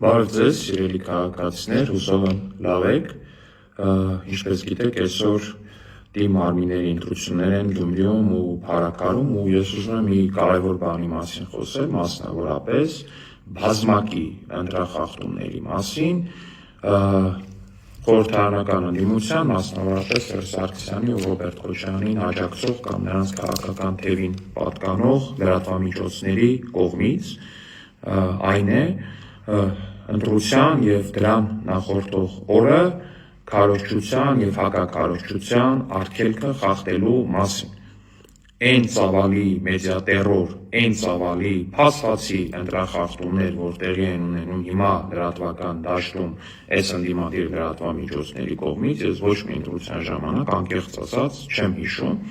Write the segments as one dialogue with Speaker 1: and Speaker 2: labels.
Speaker 1: Բարև ձեզ, սիրելի քաղաքացիներ, հուսով եմ լավ եք, ինչպես գիտեք, այսօր թիմ մարմինների ընտրություններ են Գյումրիում ու Փարաքարում ու ես ուզում եմ մի կարևոր բանի մասին խոսել, մասնավորապես բազմակի ընտրախախտումների մասին, խորհրդարանական ընդդիմության, մասնավորապես Սերժ Սարգսյանի ու Ռոբերտ Քոչարյանին աջակցող կամ նրանց քաղաքական թևին պատկանող լրատվամիջոցների կողմից, այն է ընտրության և դրան նախորդող օրը քարոզչության և հակաքարոզչության արգելքը խախտելու մասին։ Այն ծավալի մեդիատեռոր, այն ծավալի փաստացի ընտրախախտումներ, որ տեղի են ունենում հիմա լրատվական դաշտում այս ընդդիմադիր լրատվամիջոցների կողմից, ես ոչ մի ընտրության ժամանակ անկեղծ ասած չեմ հիշում,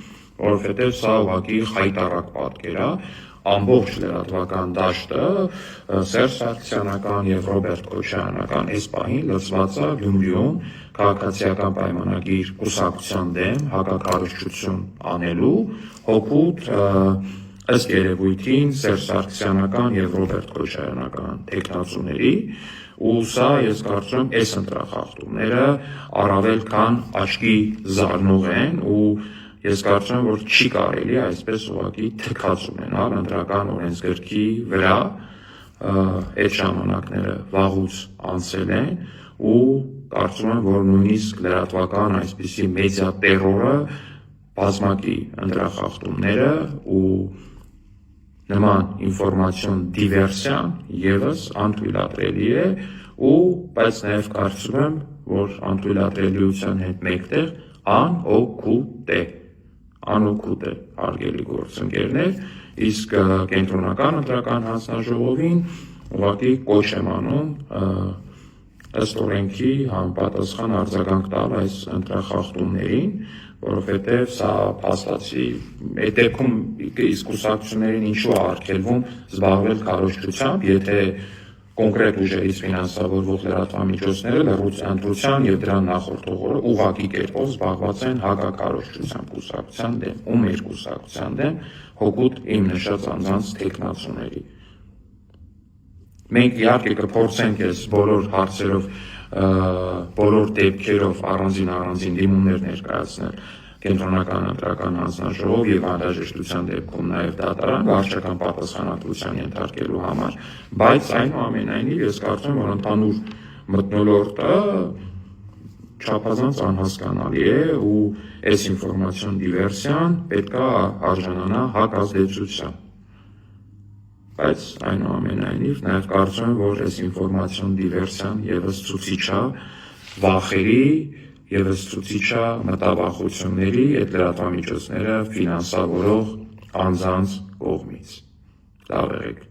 Speaker 1: որովհետև սա ուղղակի խայտառակ պատկեր է, ամբողջ լրատվական դաշտը Սերժ Սարգսյանական և Ռոբերտ Քոչարյանական այս պահին լցված է Գյումրիում քաղաքացիական պայմանագիր կուսակցության դեմ հակաքարոզչություն անելու հօգուտ ըստ երևույթին Սերժ Սարգսյանական և Ռոբերտ Քոչարյանական թեկնածուների ու սա ես կարծում եմ այս ընտրախախտումները առավել քան աչքի զարնող են ու ես կարծում եմ, որ չի կարելի այսպես ուղղակի թքած ունենալ ընտրական օրենսգրքի վրա, այդ ժամանակները վաղուց անցել են ու կարծում եմ, որ նույնիսկ լրատվական այսպիսի մեդիա տերորը, բազմակի ընտրախախտումները ու նման ինֆորմացիոն դիվերսիան ևս անթույլատրելի է բայց նաև կարծում եմ, որ անթույլատրելիության հետ մեկտեղ անօգուտ է, հարգելի գործընկերներ, իսկ կենտրոնական ընտրական հանձնաժողովին ուղղակի կոչ եմ անում ըստ օրենքի համապատասխան արձագանք տալ այս ընտրախախտումներին, որովհետև սա փաստացի այդ դեպքում իսկ կուսակցություններին ինչու է արգելվում զբաղվել քարոզչությամբ, եթե կոնկրետ ուժերից ֆինանսավորվող լրատվամիջոցները ընտրության և դրան նախորդող օրը ուղղակի կերպով զբաղված են հակաքարոզչությամբ կուսակցության դեմ ու մեր կուսակցության դեմ հօգուտ իմ նշած անձանց թեկնածուների։ Մենք իհարկե կփորձենք այս բոլոր հարցերով, բոլոր դեպքերով առանձին դիմումներ ներկայացնել կենտրոնական ընտրական հանձնաժողով և անհրաժեշտության դեպքում նաև դատարան վարչական պատասխանատվության ենթարկելու համար, բայց այնուամենայնիվ ես կարծում եմ, որ ընդհանուր մթնոլորտը չափազանց անհասկանալի է ու այս ինֆորմացիոն դիվերսիան պետք է արժանանա հակազդեցության, բայց այնուամենայնիվ նաև կարծում եմ, որ այս ինֆորմացիոն դիվերսիան ևս ցուցիչ է վախերի, ևս ցուցիչ է մտավախությունների այդ լրատվամիջոցները ֆինանսավորող անձանց կողմից։ Լավ եղեք։